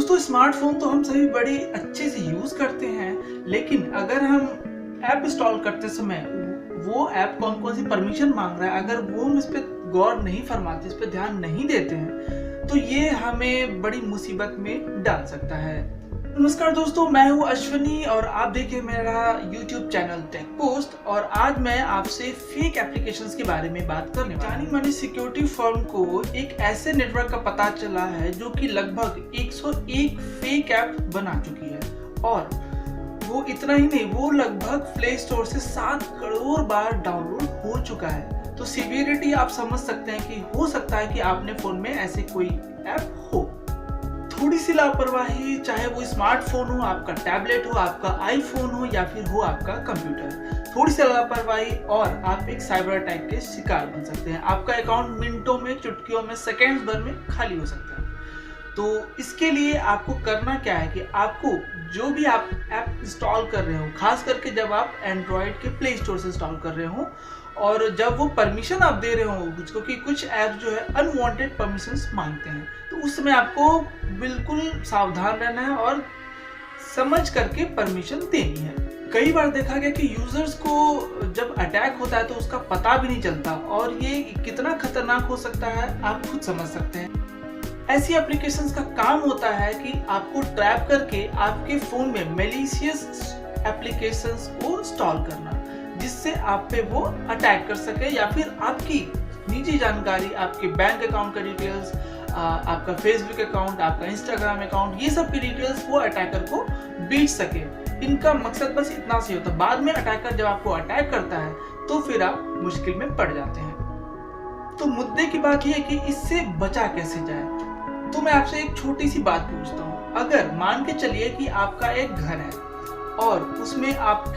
दोस्तों स्मार्टफोन तो हम सभी बड़ी अच्छे से यूज करते हैं, लेकिन अगर हम ऐप इंस्टॉल करते समय वो ऐप कौन कौन सी परमिशन मांग रहा है, अगर वो हम इस पर गौर नहीं फरमाते, इस पर ध्यान नहीं देते हैं, तो ये हमें बड़ी मुसीबत में डाल सकता है। नमस्कार दोस्तों, मैं हूं अश्विनी और आप देखिए मेरा YouTube चैनल टेक पोस्ट। और आज मैं आपसे फेक एप्लीकेशंस के बारे में बात करने वाला हूं। जानी मानी सिक्योरिटी फर्म को एक ऐसे नेटवर्क का पता चला है जो कि लगभग 101 फेक ऐप बना चुकी है, और वो इतना ही नहीं, वो लगभग प्ले स्टोर से 7 करोड़ बार डाउनलोड हो चुका है। तो सीवियरिटी आप समझ सकते हैं कि हो सकता है कि आपने फोन में ऐसे कोई ऐप हो। थोड़ी सी लापरवाही, चाहे वो स्मार्टफोन हो, आपका टैबलेट हो, आपका आईफोन हो या फिर हो आपका कंप्यूटर, थोड़ी सी लापरवाही और आप एक साइबर अटैक के शिकार बन सकते हैं। आपका अकाउंट मिनटों में, चुटकियों में, सेकेंड्स भर में खाली हो सकता है। तो इसके लिए आपको करना क्या है कि आपको जो भी आप ऐप इंस्टॉल कर रहे हो, खास करके जब आप एंड्रॉयड के प्ले स्टोर से इंस्टॉल कर रहे हो और जब वो परमिशन आप दे रहे हो, क्योंकि कुछ ऐप जो है अनवांटेड परमिशंस मांगते हैं, तो उस समय आपको बिल्कुल सावधान रहना है और समझ करके परमिशन देनी है। कई बार देखा गया कि यूजर्स को जब अटैक होता है तो उसका पता भी नहीं चलता, और ये कितना खतरनाक हो सकता है आप खुद समझ सकते हैं। ऐसी एप्लीकेशंस का काम होता है कि आपको ट्रैप करके आपके फोन में मैलिशियस एप्लीकेशंस को इंस्टॉल करना, जिससे आप पे वो अटैक कर सके, या फिर आपकी निजी जानकारी, आपके बैंक अकाउंट का डिटेल्स, आपका फेसबुक अकाउंट, आपका इंस्टाग्राम अकाउंट, ये सब की डिटेल्स वो अटैकर को बेच सके। इनका मकसद बस इतना सी होता है। बाद में अटैकर जब आपको अटैक करता है तो फिर आप मुश्किल में पड़ जाते हैं। तो मुद्दे की बात यह है कि इससे बचा कैसे जाए। तो मैं आपसे एक छोटी सी बात पूछता हूँ। अगर मान के चलिए कि आपका एक घर है और उसमें आप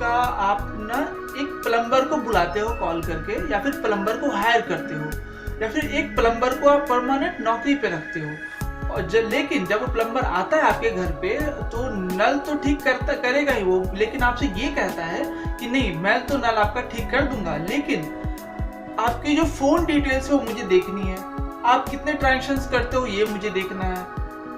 ना एक प्लम्बर को बुलाते हो कॉल करके, या फिर प्लम्बर को हायर करते हो, या फिर एक प्लम्बर को आप परमानेंट नौकरी पे रखते हो, और लेकिन जब वो प्लम्बर आता है आपके घर पे तो नल तो ठीक करेगा ही वो, लेकिन आपसे ये कहता है कि नहीं, मैं तो नल आपका ठीक कर दूंगा, लेकिन आपकी जो फोन डिटेल्स है वो मुझे देखनी है, आप कितने ट्रांजेक्शंस करते हो ये मुझे देखना है,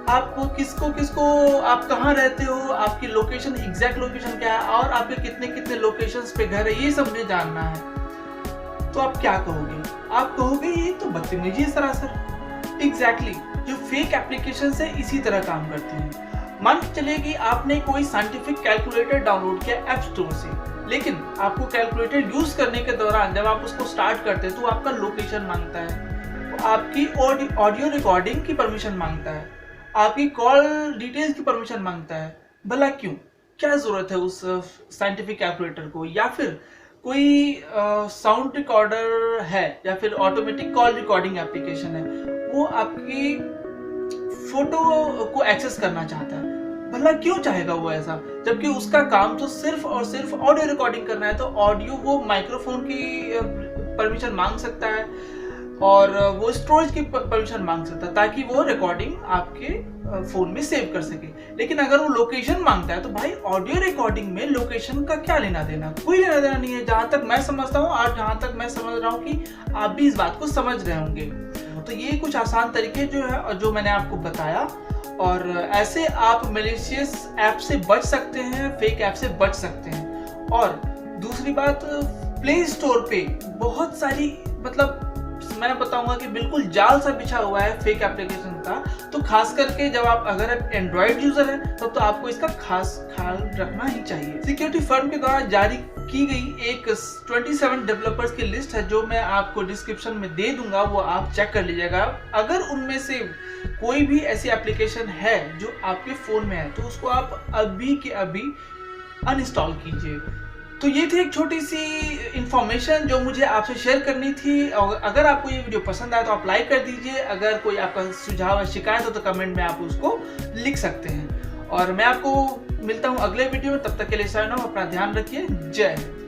आपको किसको आप कहाँ रहते हो, आपकी लोकेशन, एग्जैक्ट लोकेशन क्या है, और आपके कितने लोकेशंस पे घर है, ये सब मुझे जानना है। तो आप क्या कहोगे? आप कहोगे ये तो बदतमीजी है सरासर। एग्जैक्टली, जो फेक एप्लीकेशन है इसी तरह काम करती हैं। मान के चलिए कि आपने कोई साइंटिफिक कैलकुलेटर डाउनलोड किया ऐप स्टोर से, लेकिन आपको कैलकुलेटर यूज करने के दौरान जब आप उसको स्टार्ट करते हैं तो आपका लोकेशन मांगता है, आपकी ऑडियो रिकॉर्डिंग की परमिशन मांगता है, आपकी कॉल डिटेल्स की परमिशन मांगता है। भला क्यों? क्या जरूरत है उस साइंटिफिक कैलकुलेटर को? या फिर कोई साउंड रिकॉर्डर है, या फिर ऑटोमेटिक कॉल रिकॉर्डिंग एप्लीकेशन है, वो आपकी फोटो को एक्सेस करना चाहता है। भला क्यों चाहेगा वो ऐसा, जबकि उसका काम तो सिर्फ और सिर्फ ऑडियो रिकॉर्डिंग करना है। तो ऑडियो वो माइक्रोफोन की परमिशन मांग सकता है, और वो स्टोरेज की परमिशन मांग सकता है, ताकि वो रिकॉर्डिंग आपके फोन में सेव कर सके। लेकिन अगर वो लोकेशन मांगता है तो भाई ऑडियो रिकॉर्डिंग में लोकेशन का क्या लेना देना? कोई लेना देना नहीं है, जहां तक मैं समझता हूँ, और जहां तक मैं समझ रहा हूँ कि आप भी इस बात को समझ रहे होंगे। तो ये कुछ आसान तरीके जो है और जो मैंने आपको बताया, और ऐसे आप मैलिशियस ऐप से बच सकते हैं, फेक ऐप से बच सकते हैं। और दूसरी बात, प्ले स्टोर पे बहुत सारी, मतलब मैं बताऊंगा कि बिल्कुल जाल सा बिछा हुआ है फेक एप्लीकेशन का। तो खास करके जब आप अगर एंड्रॉयड यूजर हैं तब तो आपको इसका खास ख्याल रखना ही चाहिए। सिक्योरिटी फर्म के द्वारा जारी की गई एक 27 डेवलपर्स की लिस्ट है, जो मैं आपको डिस्क्रिप्शन में दे दूंगा, वो आप चेक कर लीजिएगा। अगर उनमें से कोई भी ऐसी एप्लीकेशन है जो आपके फोन में है तो उसको आप अभी के अभी अनइंस्टॉल कीजिए। तो ये थी एक छोटी सी इंफॉर्मेशन जो मुझे आपसे शेयर करनी थी। और अगर आपको ये वीडियो पसंद आया तो आप लाइक कर दीजिए। अगर कोई आपका सुझाव या शिकायत हो तो कमेंट में आप उसको लिख सकते हैं। और मैं आपको मिलता हूँ अगले वीडियो में, तब तक के लिए साइन ऑफ, अपना ध्यान रखिए। जय हिंद।